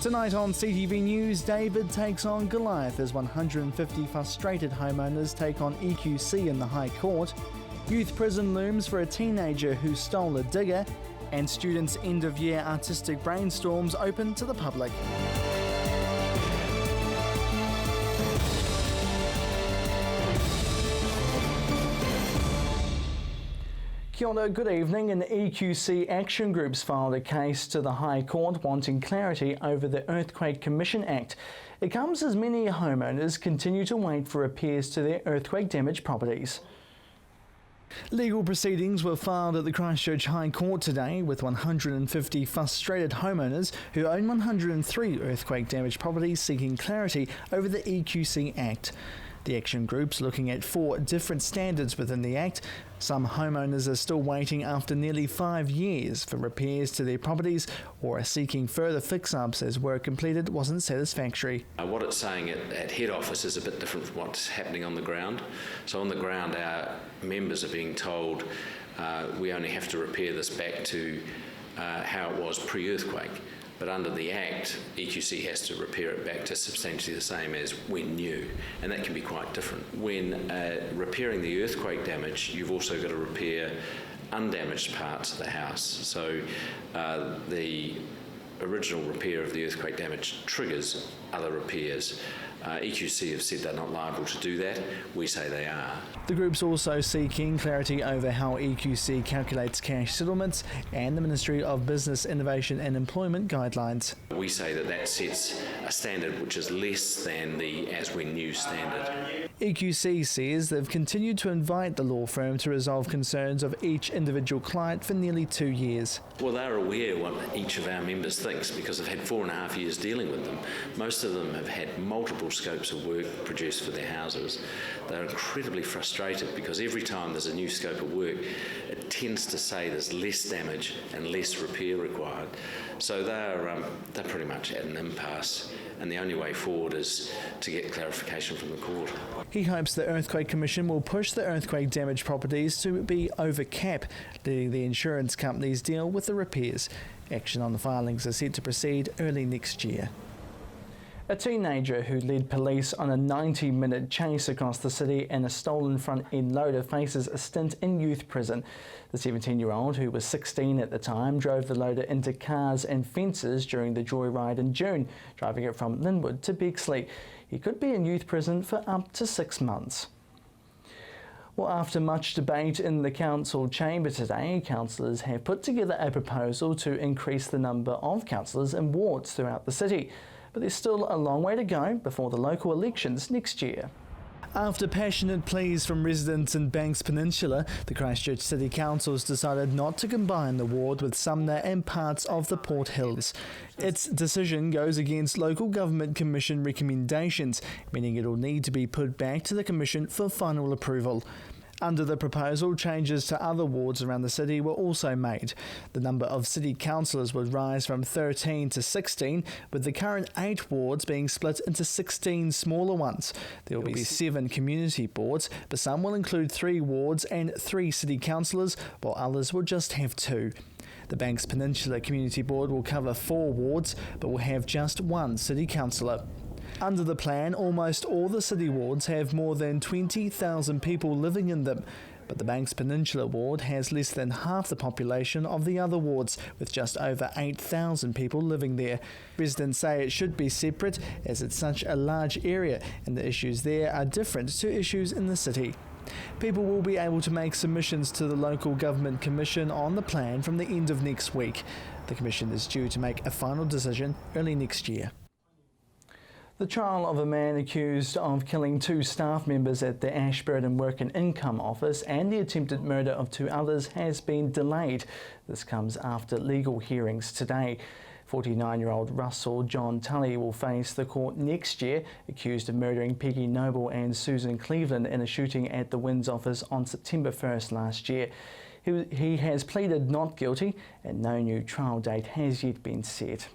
Tonight on CTV News, David takes on Goliath as 150 frustrated homeowners take on EQC in the High Court. Youth prison looms for a teenager who stole a digger, and students' end-of-year artistic brainstorms open to the public. Kia ora, good evening. An EQC action groups filed a case to the High Court wanting clarity over the Earthquake Commission Act. It comes as many homeowners continue to wait for repairs to their earthquake-damaged properties. Legal proceedings were filed at the Christchurch High Court today with 150 frustrated homeowners who own 103 earthquake-damaged properties seeking clarity over the EQC Act. The action group's looking at 4 different standards within the Act. Some homeowners are still waiting after nearly 5 years for repairs to their properties or are seeking further fix-ups as work completed wasn't satisfactory. What it's saying at head office is a bit different from what's happening on the ground. So on the ground, our members are being told we only have to repair this back to how it was pre-earthquake. But under the Act, EQC has to repair it back to substantially the same as when new, and that can be quite different. When repairing the earthquake damage, you've also got to repair undamaged parts of the house. So the original repair of the earthquake damage triggers other repairs. EQC have said they're not liable to do that. We say they are. The group's also seeking clarity over how EQC calculates cash settlements and the Ministry of Business, Innovation and Employment guidelines. We say that sets a standard which is less than the as when new standard. EQC says they've continued to invite the law firm to resolve concerns of each individual client for nearly 2 years. Well, they're aware what each of our members thinks because they've had 4.5 years dealing with them. Most of them have had multiple scopes of work produced for their houses. They're incredibly frustrated because every time there's a new scope of work, it tends to say there's less damage and less repair required. So they're pretty much at an impasse, and the only way forward is to get clarification from the court. He hopes the Earthquake Commission will push the earthquake damaged properties to be over cap, letting the insurance companies deal with the repairs. Action on the filings is set to proceed early next year. A teenager who led police on a 90-minute chase across the city in a stolen front-end loader faces a stint in youth prison. The 17-year-old, who was 16 at the time, drove the loader into cars and fences during the joyride in June, driving it from Linwood to Bexley. He could be in youth prison for up to 6 months. Well, after much debate in the council chamber today, councillors have put together a proposal to increase the number of councillors in wards throughout the city. But there's still a long way to go before the local elections next year. After passionate pleas from residents in Banks Peninsula, the Christchurch City Council has decided not to combine the ward with Sumner and parts of the Port Hills. Its decision goes against Local Government Commission recommendations, meaning it will need to be put back to the Commission for final approval. Under the proposal, changes to other wards around the city were also made. The number of city councillors would rise from 13 to 16, with the current 8 wards being split into 16 smaller ones. There will be 7 community boards, but some will include 3 wards and 3 city councillors, while others will just have 2. The Banks Peninsula Community Board will cover 4 wards, but will have just 1 city councillor. Under the plan, almost all the city wards have more than 20,000 people living in them, but the Banks Peninsula ward has less than half the population of the other wards, with just over 8,000 people living there. Residents say it should be separate as it's such a large area and the issues there are different to issues in the city. People will be able to make submissions to the Local Government Commission on the plan from the end of next week. The Commission is due to make a final decision early next year. The trial of a man accused of killing 2 staff members at the Ashburton Work and Income Office and the attempted murder of 2 others has been delayed. This comes after legal hearings today. 49-year-old Russell John Tully will face the court next year, accused of murdering Peggy Noble and Susan Cleveland in a shooting at the Winds office on September 1st last year. He has pleaded not guilty and no new trial date has yet been set.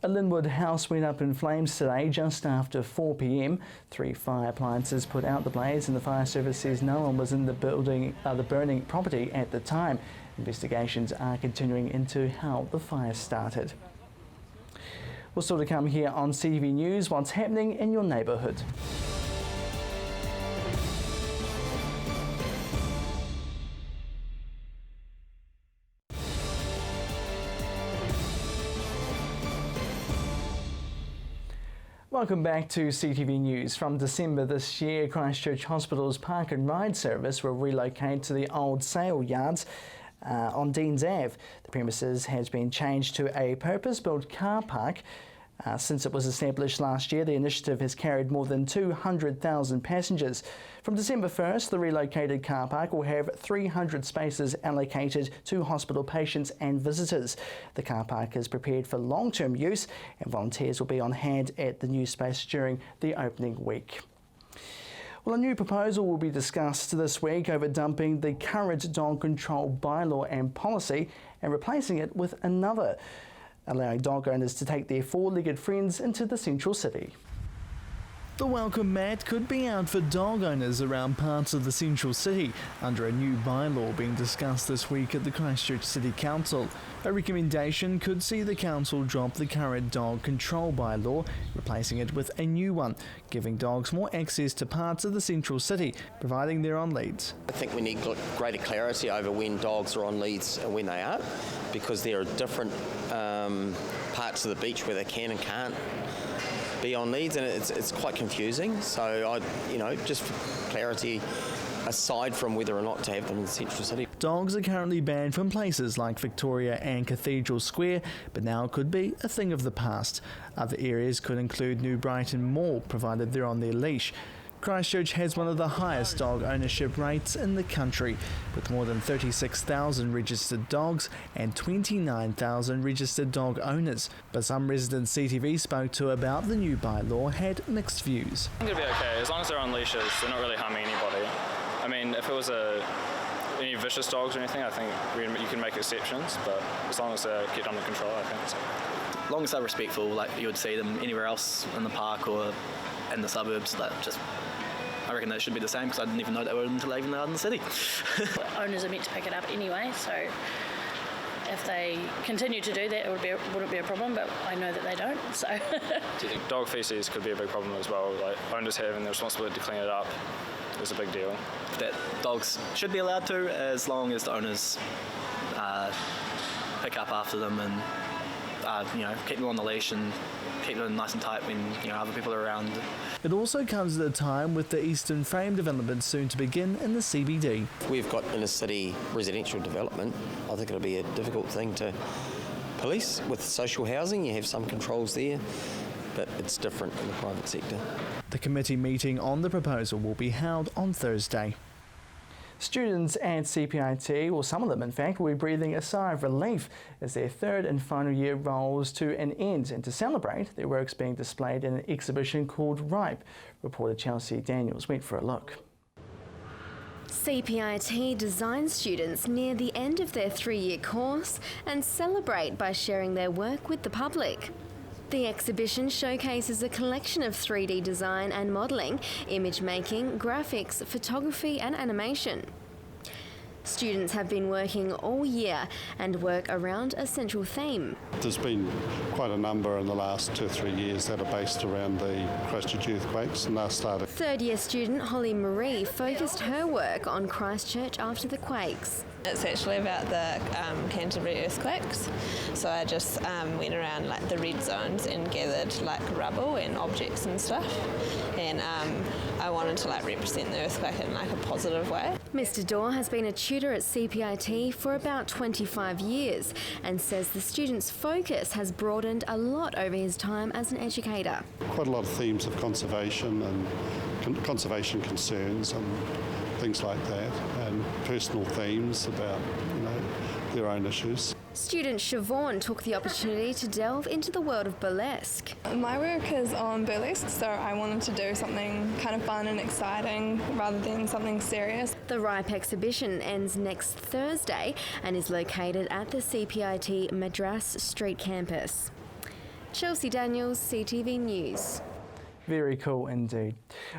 A Linwood house went up in flames today just after 4 p.m. 3 fire appliances put out the blaze and the fire service says no one was in the burning property at the time. Investigations are continuing into how the fire started. Well, still to come here on CTV News, what's happening in your neighbourhood. Welcome back to CTV News. From December this year, Christchurch Hospital's Park and Ride service will relocate to the old sale yards on Deans Ave. The premises has been changed to a purpose-built car park. Since it was established last year, the initiative has carried more than 200,000 passengers. From December 1st, the relocated car park will have 300 spaces allocated to hospital patients and visitors. The car park is prepared for long-term use, and volunteers will be on hand at the new space during the opening week. Well, a new proposal will be discussed this week over dumping the current dog control bylaw and policy and replacing it with another, allowing dog owners to take their four-legged friends into the central city. The welcome mat could be out for dog owners around parts of the central city under a new bylaw being discussed this week at the Christchurch City Council. A recommendation could see the council drop the current dog control bylaw, replacing it with a new one, giving dogs more access to parts of the central city, providing they're on leads. I think we need greater clarity over when dogs are on leads and when they aren't, because there are different parts of the beach where they can and can't be on leads, and it's quite confusing. So just for clarity, aside from whether or not to have them in the central city. Dogs are currently banned from places like Victoria and Cathedral Square, but now could be a thing of the past. Other areas could include New Brighton Mall, provided they're on their leash. Christchurch has one of the highest dog ownership rates in the country, with more than 36,000 registered dogs and 29,000 registered dog owners. But some residents CTV spoke to about the new bylaw had mixed views. I think it'll be okay, as long as they're on leashes, they're not really harming anybody. I mean, if it was any vicious dogs or anything, I think you can make exceptions, but as long as they're kept under control, I think it's okay. As long as they're respectful, like you would see them anywhere else in the park or in the suburbs, I reckon they should be the same, because I didn't even know they were until even out in the city. Owners are meant to pick it up anyway, so if they continue to do that, it wouldn't be a problem, but I know that they don't, so. Do you think dog feces could be a big problem as well? Like, owners having the responsibility to clean it up is a big deal. That dogs should be allowed to, as long as the owners pick up after them and keep them on the leash and keep them nice and tight when other people are around. It also comes at a time with the Eastern Frame development soon to begin in the CBD. We've got inner city residential development. I think it'll be a difficult thing to police. With social housing, you have some controls there, but it's different in the private sector. The committee meeting on the proposal will be held on Thursday. Students at CPIT, or some of them in fact, will be breathing a sigh of relief as their third and final year rolls to an end, and to celebrate, their work's being displayed in an exhibition called Ripe. Reporter Chelsea Daniels went for a look. CPIT design students near the end of their 3-year course and celebrate by sharing their work with the public. The exhibition showcases a collection of 3D design and modelling, image making, graphics, photography and animation. Students have been working all year and work around a central theme. There's been quite a number in the last 2 or 3 years that are based around the Christchurch earthquakes, and they're started. Third-year student Holly Marie focused her work on Christchurch after the quakes. It's actually about the Canterbury earthquakes. So I just went around like the red zones and gathered like rubble and objects and stuff. And I wanted to like represent the earthquake in like a positive way. Mr. Dorr has been a tutor at CPIT for about 25 years and says the students' focus has broadened a lot over his time as an educator. Quite a lot of themes of conservation and conservation concerns and things like that, and personal themes about their own issues. Student Siobhan took the opportunity to delve into the world of burlesque. My work is on burlesque, so I wanted to do something kind of fun and exciting rather than something serious. The Ripe exhibition ends next Thursday and is located at the CPIT Madras Street campus. Chelsea Daniels, CTV News. Very cool indeed.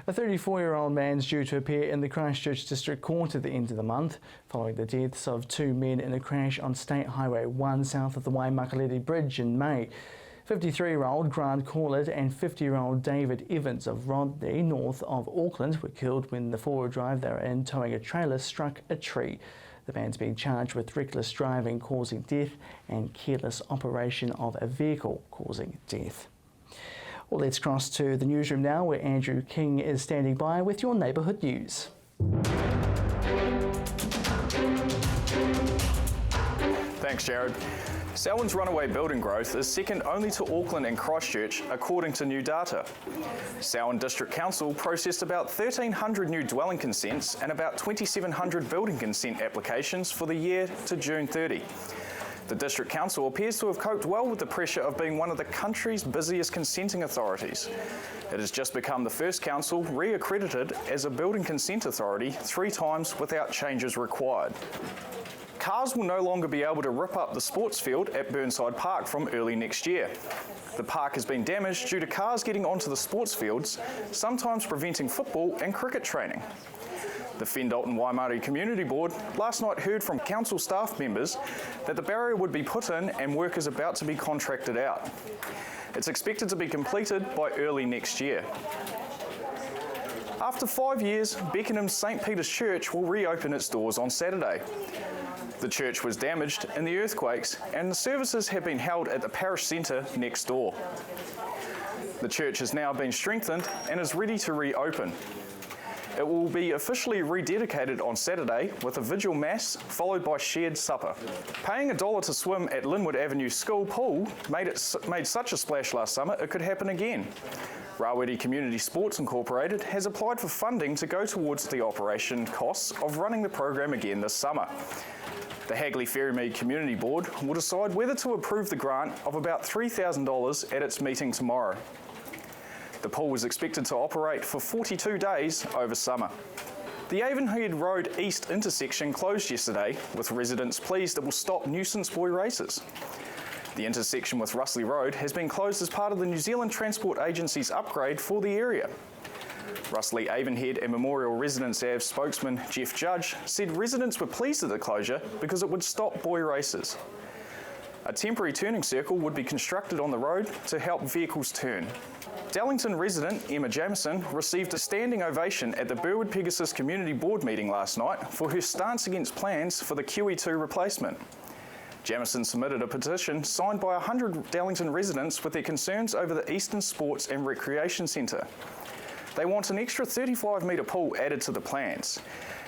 A 34-year-old man's due to appear in the Christchurch District Court at the end of the month, following the deaths of 2 men in a crash on State Highway 1 south of the Waimakariri Bridge in May. 53-year-old Grant Corlett and 50-year-old David Evans of Rugby, north of Auckland, were killed when the four-wheel drive they were in towing a trailer struck a tree. The man's been charged with reckless driving causing death and careless operation of a vehicle causing death. Well, let's cross to the newsroom now, where Andrew King is standing by with your neighbourhood news. Thanks, Jared. Selwyn's runaway building growth is second only to Auckland and Christchurch, according to new data. Selwyn District Council processed about 1,300 new dwelling consents and about 2,700 building consent applications for the year to June 30. The District Council appears to have coped well with the pressure of being one of the country's busiest consenting authorities. It has just become the first council re-accredited as a building consent authority 3 times without changes required. Cars will no longer be able to rip up the sports field at Burnside Park from early next year. The park has been damaged due to cars getting onto the sports fields, sometimes preventing football and cricket training. The Fendalton Waimari Community Board last night heard from council staff members that the barrier would be put in and work is about to be contracted out. It's expected to be completed by early next year. After 5 years, Beckenham's St Peter's Church will reopen its doors on Saturday. The church was damaged in the earthquakes and the services have been held at the parish centre next door. The church has now been strengthened and is ready to reopen. It will be officially rededicated on Saturday with a vigil mass followed by shared supper. Paying $1 to swim at Linwood Avenue School Pool made such a splash last summer it could happen again. Rawiri Community Sports Incorporated has applied for funding to go towards the operation costs of running the program again this summer. The Hagley Ferrymead Community Board will decide whether to approve the grant of about $3,000 at its meeting tomorrow. The pool is expected to operate for 42 days over summer. The Avonhead Road East intersection closed yesterday, with residents pleased it will stop nuisance boy races. The intersection with Russley Road has been closed as part of the New Zealand Transport Agency's upgrade for the area. Russley, Avonhead and Memorial Residents Ave spokesman Jeff Judge said residents were pleased at the closure because it would stop boy races. A temporary turning circle would be constructed on the road to help vehicles turn. Dallington resident Emma Jamieson received a standing ovation at the Burwood Pegasus Community Board meeting last night for her stance against plans for the QE2 replacement. Jamieson submitted a petition signed by 100 Dallington residents with their concerns over the Eastern Sports and Recreation Centre. They want an extra 35-metre pool added to the plans.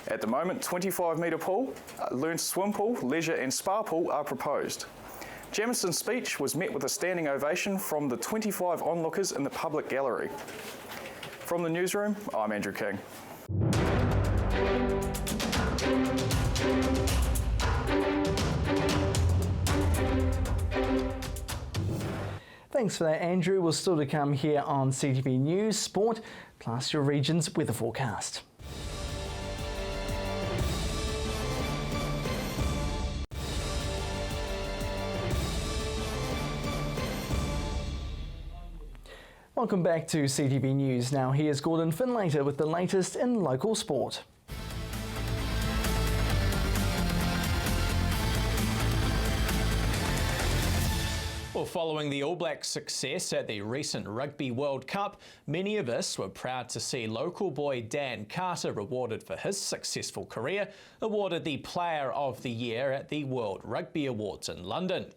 At the moment, 25-metre pool, learned swim pool, leisure and spa pool are proposed. Jamison's speech was met with a standing ovation from the 25 onlookers in the public gallery. From the newsroom, I'm Andrew King. Thanks for that, Andrew. We're still to come here on CTV News, Sport, plus your region's weather forecast. Welcome back to CTV News. Now here's Gordon Finlater with the latest in local sport. Well, following the All Blacks' success at the recent Rugby World Cup, many of us were proud to see local boy Dan Carter rewarded for his successful career, awarded the Player of the Year at the World Rugby Awards in London.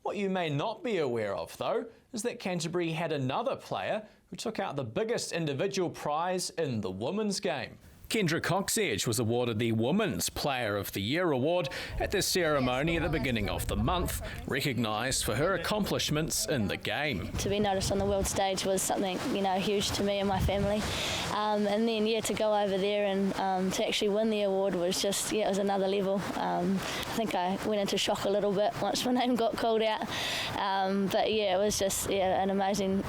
What you may not be aware of, though, is that Canterbury had another player who took out the biggest individual prize in the women's game. Kendra Coxedge was awarded the Women's Player of the Year award at the ceremony at the beginning of the month, recognised for her accomplishments in the game. To be noticed on the world stage was something, huge to me and my family. And then, to go over there and to actually win the award was just, it was another level. I think I went into shock a little bit once my name got called out. It was just, an amazing,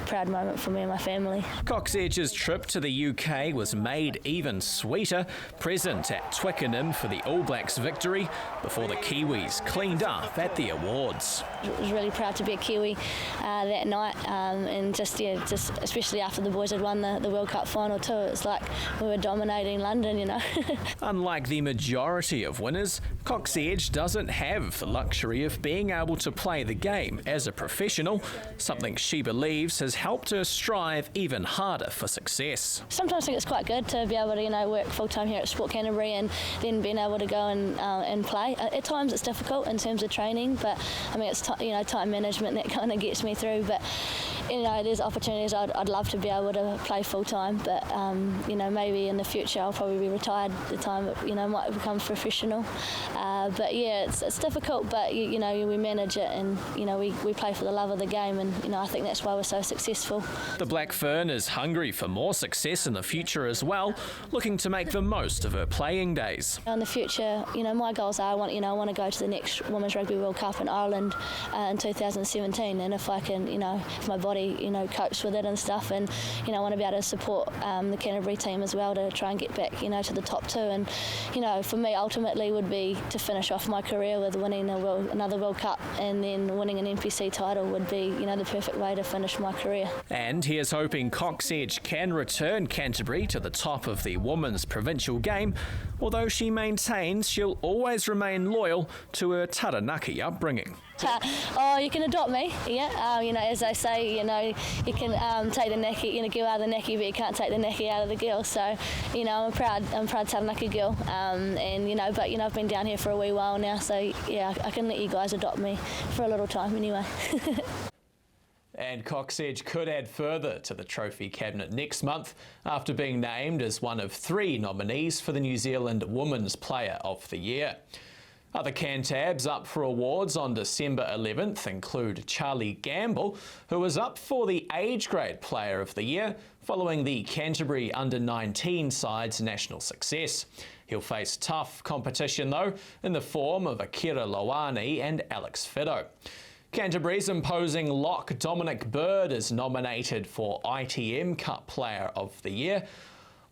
proud moment for me and my family. Coxedge's trip to the UK was made even even sweeter, present at Twickenham for the All Blacks victory before the Kiwis cleaned up at the awards. I was really proud to be a Kiwi that night, and just especially after the boys had won the World Cup final too, it's like we were dominating London, you know. Unlike the majority of winners, Cox Edge doesn't have the luxury of being able to play the game as a professional, something she believes has helped her strive even harder for success. Sometimes I think it's quite good to be able to work full time here at Sport Canterbury and then being able to go and play. At times it's difficult in terms of training, but I mean it's time management that kind of gets me through. But there's opportunities I'd love to be able to play full time, but maybe in the future I'll probably be retired at the time. I might become professional. But yeah, it's difficult, but we manage it, and we play for the love of the game, and I think that's why we're so successful. The Black Fern is hungry for more success in the future as well, looking to make the most of her playing days. In the future, my goals are I want to go to the next Women's Rugby World Cup in Ireland in 2017, and if I can, if my body copes with it and stuff, and I want to be able to support the Canterbury team as well to try and get back to the top two, and for me ultimately would be to finish off my career with winning another World Cup, and then winning an NPC title would be the perfect way to finish my career. And here's hoping Cox Edge can return Canterbury to the top of the women's provincial game, although she maintains she'll always remain loyal to her Taranaki upbringing. You can adopt me, yeah. As I say, you can take the necky, girl out of the necky, but you can't take the necky out of the girl. So, I'm a proud Taranaki girl, but I've been down here for a wee while now, so yeah, I can let you guys adopt me for a little time anyway. And Cox Edge could add further to the trophy cabinet next month after being named as one of 3 nominees for the New Zealand Women's Player of the Year. Other Cantabs up for awards on December 11th include Charlie Gamble, who was up for the Age Grade Player of the Year following the Canterbury Under-19 side's national success. He'll face tough competition though in the form of Akira Loani and Alex Fido. Canterbury's imposing lock Dominic Bird is nominated for ITM Cup Player of the Year.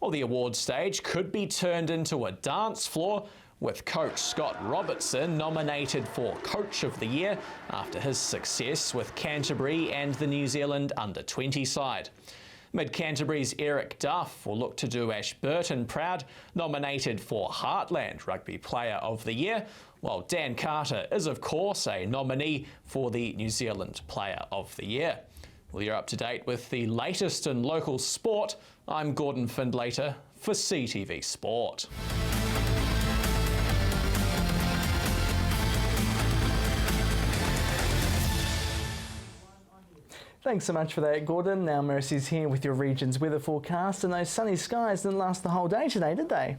Well, the award stage could be turned into a dance floor, with coach Scott Robertson nominated for Coach of the Year after his success with Canterbury and the New Zealand Under-20 side. Mid-Canterbury's Eric Duff will look to do Ashburton proud, nominated for Heartland Rugby Player of the Year, while Dan Carter is of course a nominee for the New Zealand Player of the Year. Well, you're up to date with the latest in local sport. I'm Gordon Findlater for CTV Sport. Thanks so much for that, Gordon. Now Mercy's here with your region's weather forecast, and those sunny skies didn't last the whole day today, did they?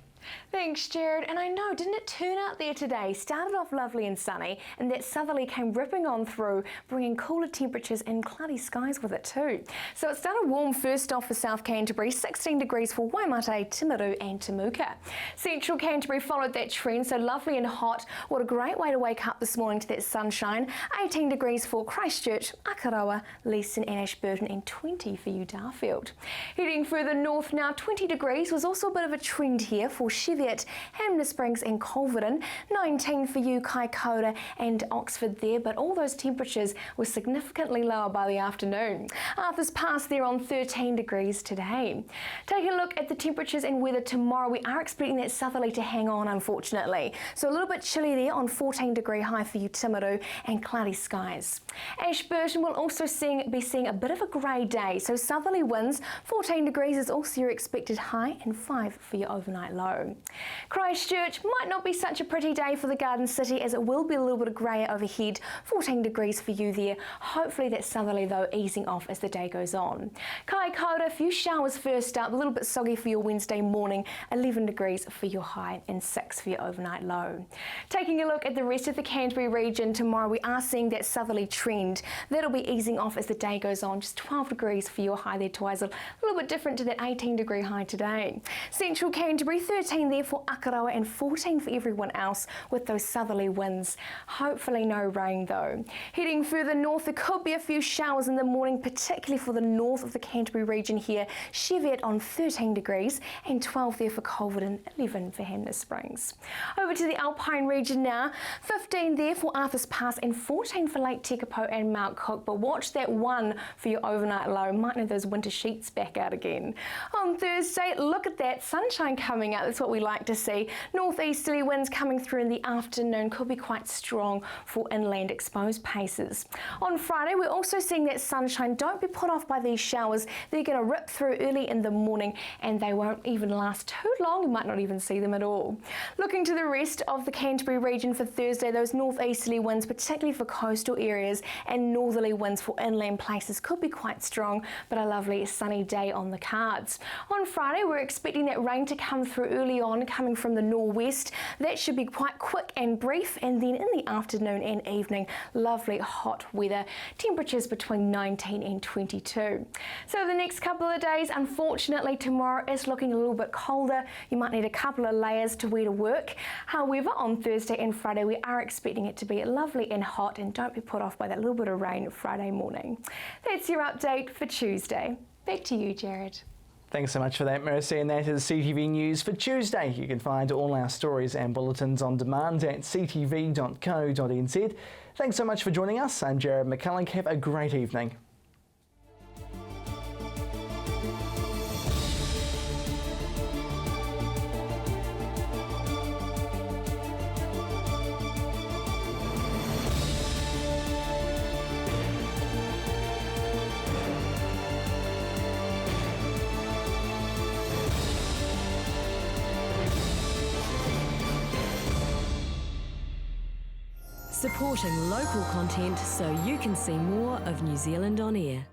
Thanks, Jared. And I know, didn't it turn out there today? Started off lovely and sunny, and that southerly came ripping on through, bringing cooler temperatures and cloudy skies with it too. So it started warm first off for South Canterbury, 16 degrees for Waimate, Timaru and Temuka. Central Canterbury followed that trend, so lovely and hot. What a great way to wake up this morning to that sunshine. 18 degrees for Christchurch, Akaroa, Leeson and Ashburton, and 20 for Darfield. Heading further north now, 20 degrees was also a bit of a trend here for Cheviot, Hamner Springs and Culverden. 19 for you, Kaikoura and Oxford there, but all those temperatures were significantly lower by the afternoon. Arthur's Pass there on 13 degrees today. Taking a look at the temperatures and weather tomorrow, we are expecting that southerly to hang on, unfortunately. So a little bit chilly there on 14 degree high for you, Timaru, and cloudy skies. Ashburton will also be seeing a bit of a grey day, so southerly winds. 14 degrees is also your expected high, and 5 for your overnight low. Christchurch might not be such a pretty day for the Garden City, as it will be a little bit grayer overhead. 14 degrees for you there. Hopefully that southerly though easing off as the day goes on. Kaikoura, a few showers first up, a little bit soggy for your Wednesday morning. 11 degrees for your high and 6 for your overnight low. Taking a look at the rest of the Canterbury region tomorrow, we are seeing that southerly trend. That'll be easing off as the day goes on. Just 12 degrees for your high there, Twizel. A little bit different to that 18 degree high today. Central Canterbury, 13 13 there for Akaroa and 14 for everyone else with those southerly winds. Hopefully no rain though. Heading further north, there could be a few showers in the morning, particularly for the north of the Canterbury region here. Cheviot on 13 degrees and 12 there for Colvard and 11 for Hanna Springs. Over to the Alpine region now, 15 there for Arthur's Pass and 14 for Lake Tekapo and Mount Cook, but watch that 1 for your overnight low. Might need those winter sheets back out again. On Thursday, look at that sunshine coming out. That's what we like to see. Northeasterly winds coming through in the afternoon could be quite strong for inland exposed paces. On Friday, we're also seeing that sunshine. Don't be put off by these showers. They're going to rip through early in the morning and they won't even last too long. You might not even see them at all. Looking to the rest of the Canterbury region for Thursday, those northeasterly winds, particularly for coastal areas, and northerly winds for inland places could be quite strong, but a lovely sunny day on the cards. On Friday, we're expecting that rain to come through early on, coming from the northwest. That should be quite quick and brief, and then in the afternoon and evening, lovely hot weather, temperatures between 19 and 22. So the next couple of days, unfortunately, tomorrow is looking a little bit colder. You might need a couple of layers to wear to work. However, on Thursday and Friday, we are expecting it to be lovely and hot, and don't be put off by that little bit of rain Friday morning. That's your update for Tuesday. Back to you, Jared. Thanks so much for that, Mercy, and that is CTV News for Tuesday. You can find all our stories and bulletins on demand at ctv.co.nz. Thanks so much for joining us. I'm Jared McCulloch. Have a great evening. Supporting local content so you can see more of New Zealand on air.